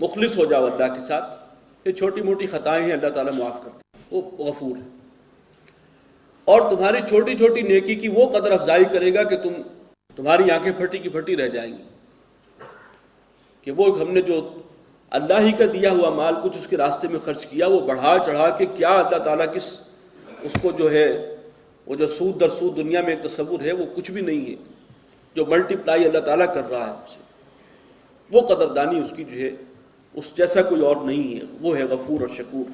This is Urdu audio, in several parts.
مخلص ہو جاؤ اللہ کے ساتھ، یہ چھوٹی موٹی خطائیں ہیں اللہ تعالیٰ معاف کرتے ہیں، وہ غفور ہے۔ اور تمہاری چھوٹی چھوٹی نیکی کی وہ قدر افزائی کرے گا کہ تمہاری آنکھیں پھٹی کی پھٹی رہ جائیں گی، کہ وہ ہم نے جو اللہ ہی کا دیا ہوا مال کچھ اس کے راستے میں خرچ کیا، وہ بڑھا چڑھا کے کیا اللہ تعالیٰ اس کو جو ہے وہ جو سود در سود دنیا میں ایک تصور ہے، وہ کچھ بھی نہیں ہے، جو ملٹی پلائی اللہ تعالیٰ کر رہا ہے اسے، وہ قدردانی اس کی جو ہے اس جیسا کوئی اور نہیں ہے، وہ ہے غفور اور شکور۔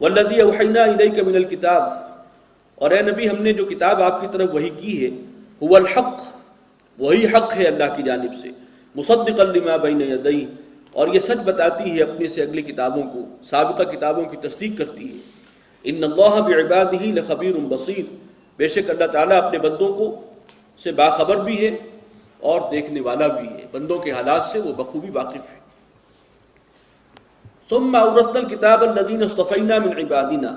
والذی اوحینا الیک من الکتاب، اور اے نبی ہم نے جو کتاب آپ کی طرف وحی کی ہے، هو الحق، وہی حق ہے اللہ کی جانب سے، مصدقا لما بین یدیہ، اور یہ سچ بتاتی ہے اپنے سے اگلی کتابوں کو، سابقہ کتابوں کی تصدیق کرتی ہے۔ ان اللہ بعبادہ لخبیر بصیر، بے شک اللہ تعالیٰ اپنے بندوں کو سے باخبر بھی ہے اور دیکھنے والا بھی ہے، بندوں کے حالات سے وہ بخوبی واقف ہے۔ ثم اورثنا الکتاب الذین اصطفینا من عبادنا،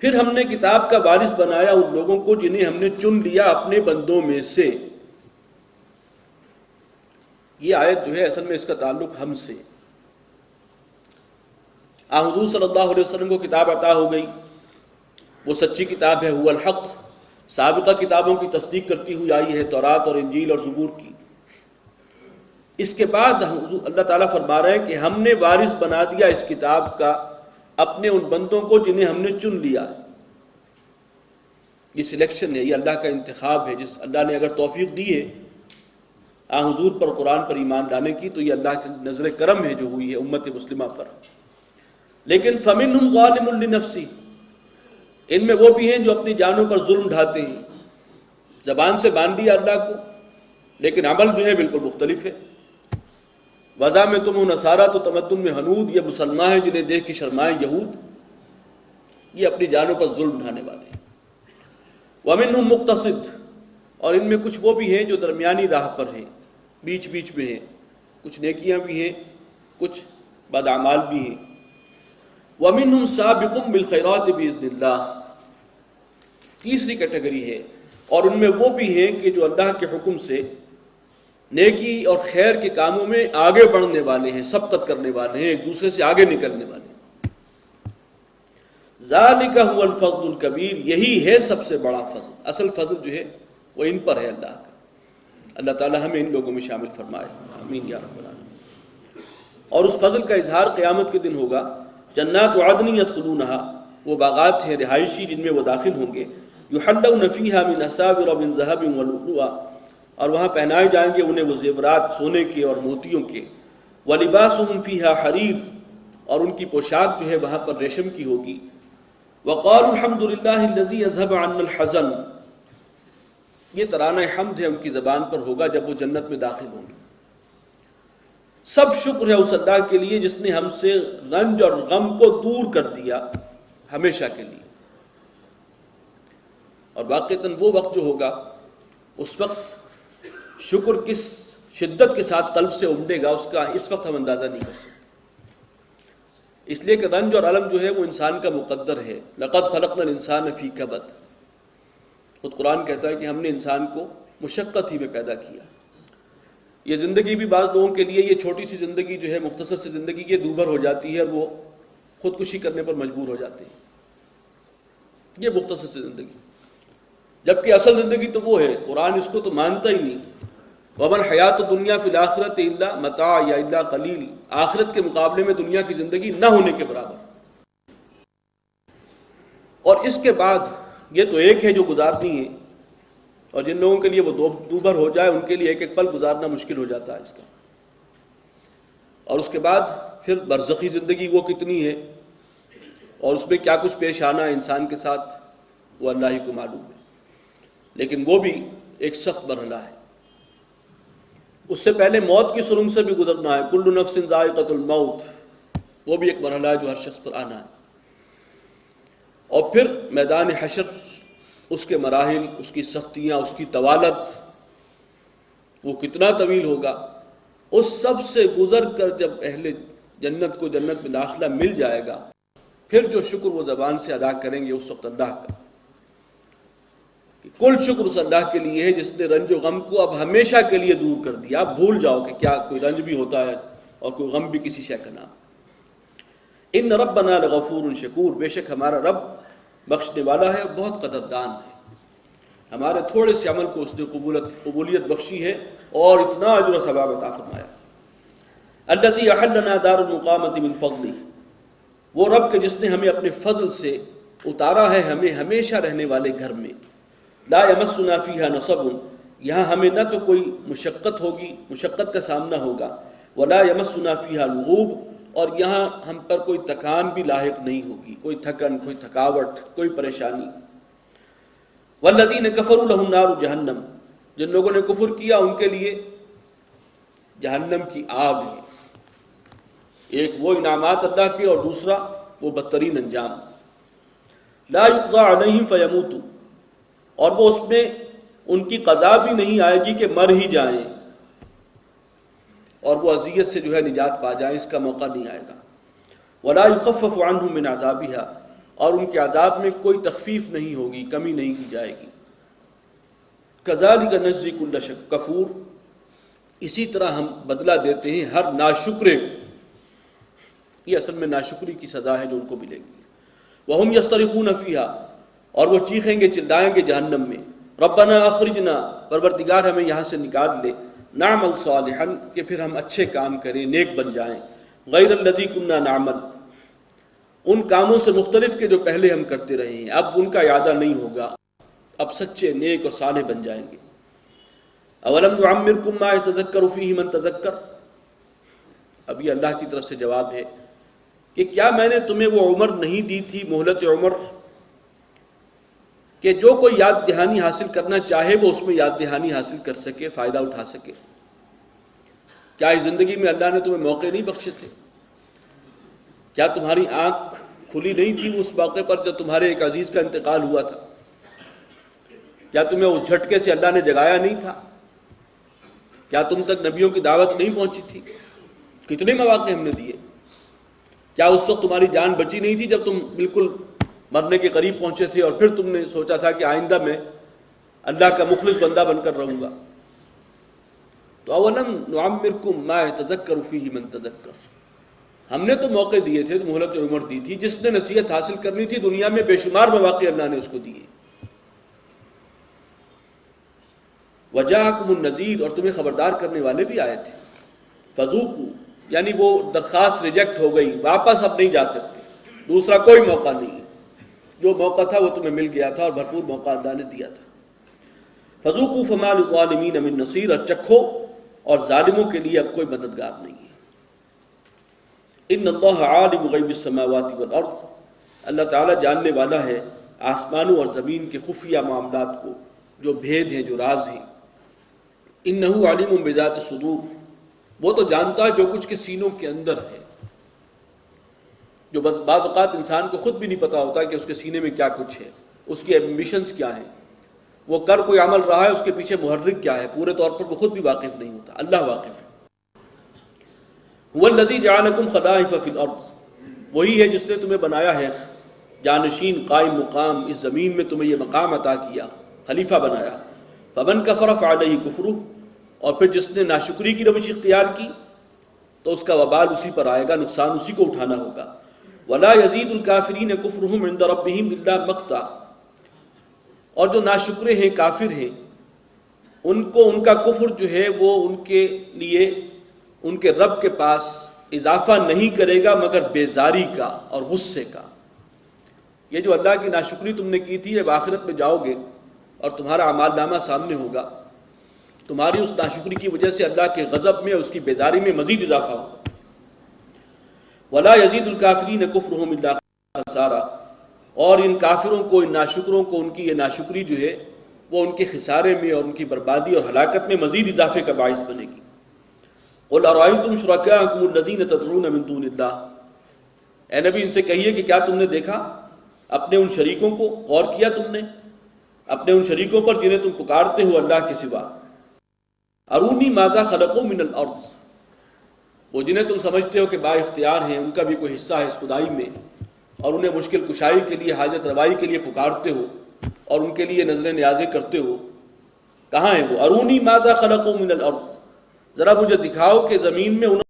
پھر ہم نے کتاب کا وارث بنایا ان لوگوں کو جنہیں ہم نے چن لیا اپنے بندوں میں سے۔ یہ آیت جو ہے اصل میں اس کا تعلق ہم سے، حضور صلی اللہ علیہ وسلم کو کتاب عطا ہو گئی، وہ سچی کتاب ہے، هو الحق، سابقہ کتابوں کی تصدیق کرتی ہوئی آئی ہے، تورات اور انجیل اور زبور کی۔ اس کے بعد اللہ تعالیٰ فرما رہے ہیں کہ ہم نے وارث بنا دیا اس کتاب کا اپنے ان بندوں کو جنہیں ہم نے چن لیا۔ یہ سلیکشن ہے، یہ اللہ کا انتخاب ہے، جس اللہ نے اگر توفیق دی ہے حضور پر قرآن پر ایمان لانے کی، تو یہ اللہ کی نظر کرم ہے جو ہوئی ہے امت مسلمہ پر۔ لیکن فَمِنْهُمْ ظَالِمٌ لِنَفْسِهِ، ان میں وہ بھی ہیں جو اپنی جانوں پر ظلم ڈھاتے ہیں، زبان سے مان لیا اللہ کو لیکن عمل جو ہے بالکل مختلف ہے۔ وَذَا میں تم نصارہ، تو تمدن میں حنود، یہ مسلمان ہیں جنہیں دیکھ کے شرمائیں یہود، یہ اپنی جانوں پر ظلم ڈھانے والے ہیں۔ وَمِنْهُمْ مُقْتَصِدٌ، اور ان میں کچھ وہ بھی ہیں جو درمیانی راہ پر ہیں، بیچ بیچ میں ہیں، کچھ نیکیاں بھی ہیں کچھ بدعمال بھی ہیں۔ وَمِنْهُمْ سَابِقٌ بِالْخَيْرَاتِ بِإِذْنِ اللَّهِ، تیسری کیٹیگری ہے، اور ان میں وہ بھی ہیں کہ جو اللہ کے حکم سے نیکی اور خیر کے کاموں میں آگے بڑھنے والے ہیں، سبقت کرنے والے ہیں، ایک دوسرے سے آگے نکلنے والے ہیں۔ ذَلِكَ هُوَ الْفَضْلُ الْكَبِيرُ، یہی ہے سب سے بڑا فضل، اصل فضل جو ہے وہ ان پر ہے اللہ کا۔ اللہ تعالی ہمیں ان لوگوں میں شامل فرمائے، آمین یا رب العالمین۔ اور اس فضل کا اظہار قیامت کے دن ہوگا۔ جنات عدن يدخلونها، وہ باغات ہیں رہائشی جن میں وہ داخل ہوں گے، يحلون فيها من اساور من ذهب ولؤلؤا، اور وہاں پہنائے جائیں گے انہیں وہ زیورات سونے کے اور موتیوں کے، ولباسهم فيها حریر، اور ان کی پوشاک جو ہے وہاں پر ریشم کی ہوگی۔ وقالوا الحمد للہ الذی اذهب عنا الحزن، یہ ترانہ حمد ہے ان کی زبان پر ہوگا جب وہ جنت میں داخل ہوں گے۔ سب شکر ہے اس اللہ کے لیے جس نے ہم سے رنج اور غم کو دور کر دیا ہمیشہ کے لیے۔ اور واقعتاً وہ وقت جو ہوگا، اس وقت شکر کس شدت کے ساتھ قلب سے امڑے گا، اس کا اس وقت ہم اندازہ نہیں کر سکتے، اس لیے کہ رنج اور علم جو ہے وہ انسان کا مقدر ہے۔ لقد خلقنا الانسان فی کبد، خود قرآن کہتا ہے کہ ہم نے انسان کو مشقت ہی میں پیدا کیا۔ یہ زندگی بھی بعض لوگوں کے لیے، یہ چھوٹی سی زندگی جو ہے، مختصر سی زندگی، یہ دوبھر ہو جاتی ہے اور وہ خودکشی کرنے پر مجبور ہو جاتے ہیں، یہ مختصر سی زندگی۔ جبکہ اصل زندگی تو وہ ہے، قرآن اس کو تو مانتا ہی نہیں۔ وَمَا الْحَيَاةُ الدُّنْيَا فِي الْآخِرَةِ إِلَّا مَتَاعٌ یا إِلَّا قَلِيلٌ، آخرت کے مقابلے میں دنیا کی زندگی نہ ہونے کے برابر۔ اور اس کے بعد یہ تو ایک ہے جو گزارنی ہے، اور جن لوگوں کے لیے وہ دوبھر ہو جائے ان کے لیے ایک ایک پل گزارنا مشکل ہو جاتا ہے اس کا۔ اور اس کے بعد پھر برزخی زندگی وہ کتنی ہے اور اس میں کیا کچھ پیش آنا ہے انسان کے ساتھ، وہ اللہ ہی کو معلوم ہے، لیکن وہ بھی ایک سخت مرحلہ ہے۔ اس سے پہلے موت کی سرنگ سے بھی گزرنا ہے، کل نفس ذائقۃ الموت، وہ بھی ایک مرحلہ ہے جو ہر شخص پر آنا ہے۔ اور پھر میدان حشر، اس کے مراحل، اس کی سختیاں، اس کی طوالت، وہ کتنا طویل ہوگا، اس سب سے گزر کر جب اہل جنت کو جنت میں داخلہ مل جائے گا، پھر جو شکر وہ زبان سے ادا کریں گے اس وقت اللہ کا، کہ کل شکر اس اللہ کے لیے ہے جس نے رنج و غم کو اب ہمیشہ کے لیے دور کر دیا. آپ بھول جاؤ کہ کیا کوئی رنج بھی ہوتا ہے اور کوئی غم بھی کسی شے کا نام. ان ربنا لغفور شکور، بے شک ہمارا رب بخشنے والا ہے اور بہت قدردان ہے. ہمارے تھوڑے سے عمل کو اس نے قبولیت بخشی ہے اور اتنا اجر و ثواب عطا فرمایا. الذی احلنا دار المقامۃ من فضلہ، وہ رب کہ جس نے ہمیں اپنے فضل سے اتارا ہے ہمیں ہمیشہ رہنے والے گھر میں. لا یمسنا فیہا نصب، یہاں ہمیں نہ تو کوئی مشقت ہوگی، مشقت کا سامنا ہوگا. ولا یمسنا فیہا لغوب، اور یہاں ہم پر کوئی تکان بھی لاحق نہیں ہوگی، کوئی تھکن، کوئی تھکاوٹ، کوئی پریشانی. والذین کفروا لہم نار جہنم، جن لوگوں نے کفر کیا ان کے لیے جہنم کی آگ ہے. ایک وہ انعامات اللہ کے اور دوسرا وہ بدترین انجام. لا یقضى علیہم فیموتوا، اور وہ اس میں ان کی قضا بھی نہیں آئے گی کہ مر ہی جائیں اور وہ اذیت سے جو ہے نجات پا جائیں، اس کا موقع نہیں آئے گا. ولا یخفف عنہم من عذابها، اور ان کے عذاب میں کوئی تخفیف نہیں ہوگی، کمی نہیں کی جائے گی. کذالک نجزی کل کفور، اسی طرح ہم بدلہ دیتے ہیں ہر ناشکرے کو. یہ اصل میں ناشکری کی سزا ہے جو ان کو ملے گی. وہم یصطرخون فیہا، اور وہ چیخیں گے چلائیں گے جہنم میں. ربنا اخرجنا، پروردگار ہمیں یہاں سے نکال لے. نعمل صالحا، کہ پھر ہم اچھے کام کریں، نیک بن جائیں. غیر الذی کنا نعمل، ان کاموں سے مختلف کے جو پہلے ہم کرتے رہے ہیں، اب ان کا اعادہ نہیں ہوگا، اب سچے نیک اور صالح بن جائیں گے. اولم نعمرکم ما یتذکر فیہ من تذکر، اب یہ اللہ کی طرف سے جواب ہے کہ کیا میں نے تمہیں وہ عمر نہیں دی تھی، مہلت عمر، کہ جو کوئی یاد دہانی حاصل کرنا چاہے وہ اس میں یاد دہانی حاصل کر سکے، فائدہ اٹھا سکے. کیا اس زندگی میں اللہ نے تمہیں موقع نہیں بخشے تھے؟ کیا تمہاری آنکھ کھلی نہیں تھی اس موقع پر جب تمہارے ایک عزیز کا انتقال ہوا تھا؟ کیا تمہیں اس جھٹکے سے اللہ نے جگایا نہیں تھا؟ کیا تم تک نبیوں کی دعوت نہیں پہنچی تھی؟ کتنے مواقع ہم نے دیے. کیا اس وقت تمہاری جان بچی نہیں تھی جب تم بالکل مرنے کے قریب پہنچے تھے اور پھر تم نے سوچا تھا کہ آئندہ میں اللہ کا مخلص بندہ بن کر رہوں گا؟ تو اولم نعمرکم ما یتذکر فیہ من تذکر، ہم نے تو موقع دیے تھے، مہلت عمر دی تھی. جس نے نصیحت حاصل کرنی تھی دنیا میں بے شمار مواقع اللہ نے اس کو دیے. وجاءکم النذیر، اور تمہیں خبردار کرنے والے بھی آئے تھے. فذوقوا، یعنی وہ درخواست ریجیکٹ ہو گئی، واپس اب نہیں جا سکتے، دوسرا کوئی موقع نہیں ہے. جو موقع تھا وہ تمہیں مل گیا تھا اور بھرپور موقع اللہ نے دیا تھا. فذوقوا فما للظالمین من نصیر، اور چکھو اور ظالموں کے لیے اب کوئی مددگار نہیں ہے. ان اللہ عالم غیب السماوات والارض، اللہ تعالیٰ جاننے والا ہے آسمانوں اور زمین کے خفیہ معاملات کو، جو بھید ہیں، جو راز ہیں. انہ علیم بذات الصدور، وہ تو جانتا ہے جو کچھ کے سینوں کے اندر ہے، جو بعض اوقات انسان کو خود بھی نہیں پتا ہوتا کہ اس کے سینے میں کیا کچھ ہے، اس کی ایمبیشنز کیا ہیں، وہ کر کوئی عمل رہا ہے اس کے پیچھے محرک کیا ہے، پورے طور پر وہ خود بھی واقف نہیں ہوتا. اللہ واقف ہے. هو الذی جعلکم خلائف فی الارض، وہی ہے جس نے تمہیں بنایا ہے جانشین، قائم مقام، اس زمین میں تمہیں یہ مقام عطا کیا، خلیفہ بنایا. فمن کفر فعلیہ کفرہ، اور پھر جس نے ناشکری کی روش اختیار کی تو اس کا وبال اسی پر آئے گا، نقصان اسی کو اٹھانا ہوگا. ولا یزید الکافرین کفرہم عند ربہم الا مقتا، اور جو ناشکرے ہیں، کافر ہیں، ان کو ان کا کفر جو ہے وہ ان کے لیے ان کے رب کے پاس اضافہ نہیں کرے گا مگر بیزاری کا اور غصے کا. یہ جو اللہ کی ناشکری تم نے کی تھی، جب آخرت میں جاؤ گے اور تمہارا اعمال نامہ سامنے ہوگا، تمہاری اس ناشکری کی وجہ سے اللہ کے غضب میں، اس کی بیزاری میں مزید اضافہ ہوگا. ولا یزید الکافرین کفرہم الا خسارا، اور ان کافروں کو، ان ناشکروں کو، ان کی یہ ناشکری جو ہے وہ ان کے خسارے میں اور ان کی بربادی اور ہلاکت میں مزید اضافے کا باعث بنے گی. قل ارأیتم شرکاءکم الذین تدعون من دون اللہ، اے نبی ان سے کہیے کہ کیا تم نے دیکھا اپنے ان شریکوں کو، غور کیا تم نے اپنے ان شریکوں پر جنہیں تم پکارتے ہو اللہ کے سوا. ارونی ماذا خلقوا من الارض، وہ جنہیں تم سمجھتے ہو کہ با اختیار ہیں، ان کا بھی کوئی حصہ ہے اس خدائی میں، اور انہیں مشکل کشائی کے لیے، حاجت روائی کے لیے پکارتے ہو، اور ان کے لیے نظر نیازیں کرتے ہو، کہاں ہیں وہ؟ ارونی ماذا خلقوا من الارض، ذرا مجھے دکھاؤ کہ زمین میں انہوں